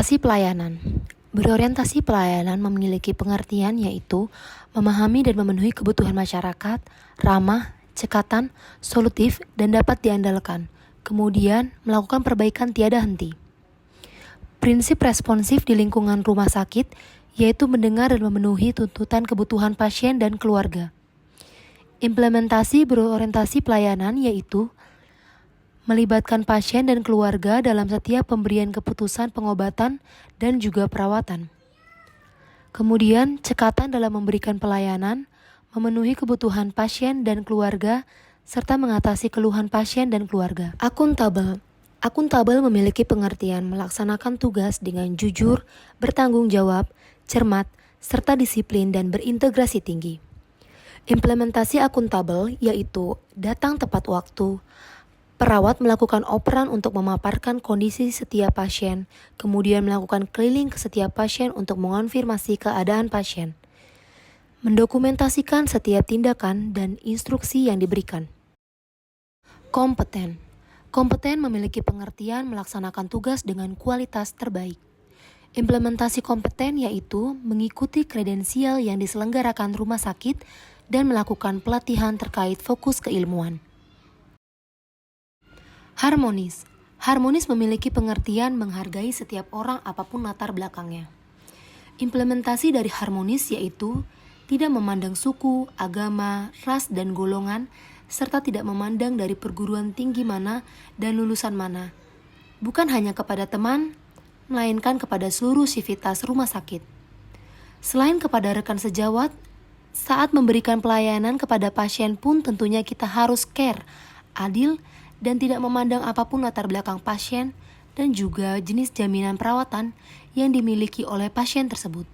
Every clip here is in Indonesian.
Berorientasi pelayanan. Berorientasi pelayanan memiliki pengertian yaitu memahami dan memenuhi kebutuhan masyarakat, ramah, cekatan, solutif, dan dapat diandalkan. Kemudian, melakukan perbaikan tiada henti. Prinsip responsif di lingkungan rumah sakit yaitu mendengar dan memenuhi tuntutan kebutuhan pasien dan keluarga. Implementasi berorientasi pelayanan yaitu melibatkan pasien dan keluarga dalam setiap pemberian keputusan pengobatan dan juga perawatan. Kemudian, cekatan dalam memberikan pelayanan, memenuhi kebutuhan pasien dan keluarga, serta mengatasi keluhan pasien dan keluarga. Akuntabel. Akuntabel memiliki pengertian melaksanakan tugas dengan jujur, bertanggung jawab, cermat, serta disiplin dan berintegrasi tinggi. Implementasi akuntabel yaitu datang tepat waktu. Perawat melakukan operan untuk memaparkan kondisi setiap pasien, kemudian melakukan keliling ke setiap pasien untuk mengonfirmasi keadaan pasien. Mendokumentasikan setiap tindakan dan instruksi yang diberikan. Kompeten. Kompeten memiliki pengertian melaksanakan tugas dengan kualitas terbaik. Implementasi kompeten yaitu mengikuti kredensial yang diselenggarakan rumah sakit dan melakukan pelatihan terkait fokus keilmuan. Harmonis. Harmonis memiliki pengertian menghargai setiap orang apapun latar belakangnya. Implementasi dari harmonis yaitu tidak memandang suku, agama, ras, dan golongan, serta tidak memandang dari perguruan tinggi mana dan lulusan mana. Bukan hanya kepada teman, melainkan kepada seluruh sivitas rumah sakit. Selain kepada rekan sejawat, saat memberikan pelayanan kepada pasien pun tentunya kita harus care, adil, dan tidak memandang apapun latar belakang pasien dan juga jenis jaminan perawatan yang dimiliki oleh pasien tersebut.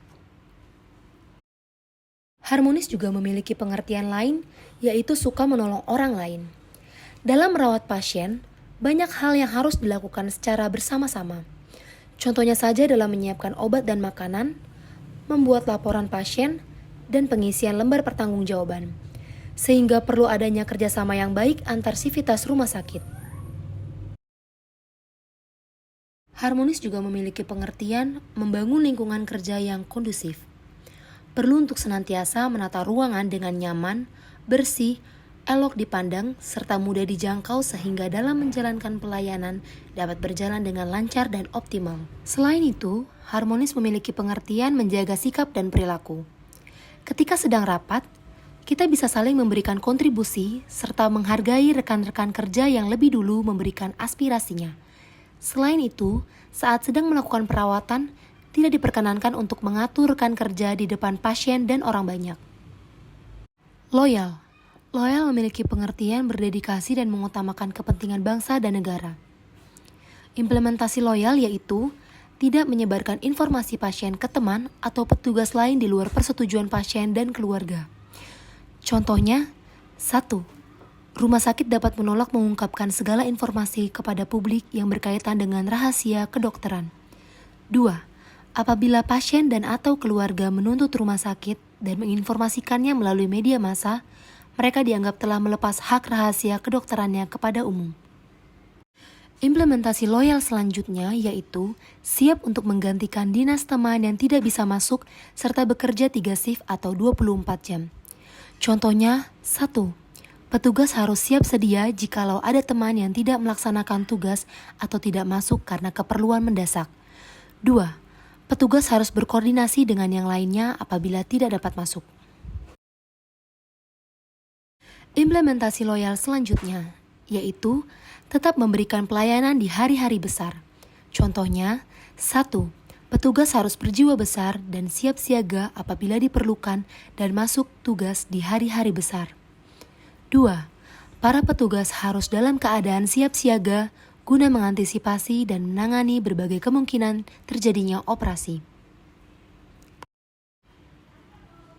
Harmonis juga memiliki pengertian lain, yaitu suka menolong orang lain. Dalam merawat pasien, banyak hal yang harus dilakukan secara bersama-sama. Contohnya saja dalam menyiapkan obat dan makanan, membuat laporan pasien, dan pengisian lembar pertanggungjawaban. Sehingga perlu adanya kerjasama yang baik antar sivitas rumah sakit. Harmonis juga memiliki pengertian membangun lingkungan kerja yang kondusif. Perlu untuk senantiasa menata ruangan dengan nyaman, bersih, elok dipandang, serta mudah dijangkau sehingga dalam menjalankan pelayanan dapat berjalan dengan lancar dan optimal. Selain itu, harmonis memiliki pengertian menjaga sikap dan perilaku. Ketika sedang rapat, kita bisa saling memberikan kontribusi serta menghargai rekan-rekan kerja yang lebih dulu memberikan aspirasinya. Selain itu, saat sedang melakukan perawatan, tidak diperkenankan untuk mengatur rekan kerja di depan pasien dan orang banyak. Loyal. Loyal memiliki pengertian berdedikasi dan mengutamakan kepentingan bangsa dan negara. Implementasi loyal yaitu tidak menyebarkan informasi pasien ke teman atau petugas lain di luar persetujuan pasien dan keluarga. Contohnya, 1. Rumah sakit dapat menolak mengungkapkan segala informasi kepada publik yang berkaitan dengan rahasia kedokteran. 2. Apabila pasien dan atau keluarga menuntut rumah sakit dan menginformasikannya melalui media massa, mereka dianggap telah melepas hak rahasia kedokterannya kepada umum. Implementasi loyal selanjutnya yaitu siap untuk menggantikan dinas teman yang tidak bisa masuk serta bekerja 3 shift atau 24 jam. Contohnya, 1. Petugas harus siap sedia jikalau ada teman yang tidak melaksanakan tugas atau tidak masuk karena keperluan mendesak. 2. Petugas harus berkoordinasi dengan yang lainnya apabila tidak dapat masuk. Implementasi loyal selanjutnya, yaitu tetap memberikan pelayanan di hari-hari besar. Contohnya, 1. Petugas harus berjiwa besar dan siap siaga apabila diperlukan dan masuk tugas di hari-hari besar. 2. Para petugas harus dalam keadaan siap siaga guna mengantisipasi dan menangani berbagai kemungkinan terjadinya operasi.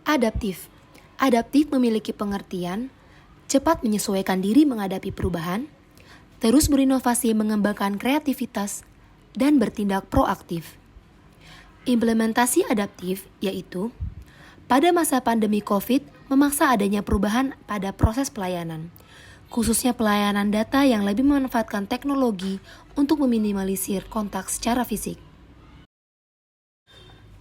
Adaptif. Adaptif memiliki pengertian cepat menyesuaikan diri menghadapi perubahan, terus berinovasi mengembangkan kreativitas, dan bertindak proaktif. Implementasi adaptif yaitu pada masa pandemi COVID memaksa adanya perubahan pada proses pelayanan, khususnya pelayanan data yang lebih memanfaatkan teknologi untuk meminimalisir kontak secara fisik.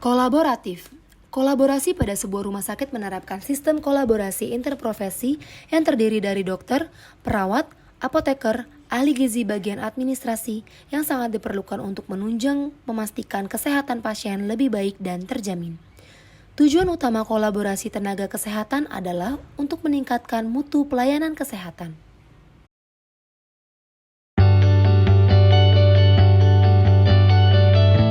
Kolaboratif. Kolaborasi pada sebuah rumah sakit menerapkan sistem kolaborasi interprofesi yang terdiri dari dokter, perawat, apoteker, ahli gizi bagian administrasi yang sangat diperlukan untuk menunjang memastikan kesehatan pasien lebih baik dan terjamin. Tujuan utama kolaborasi tenaga kesehatan adalah untuk meningkatkan mutu pelayanan kesehatan.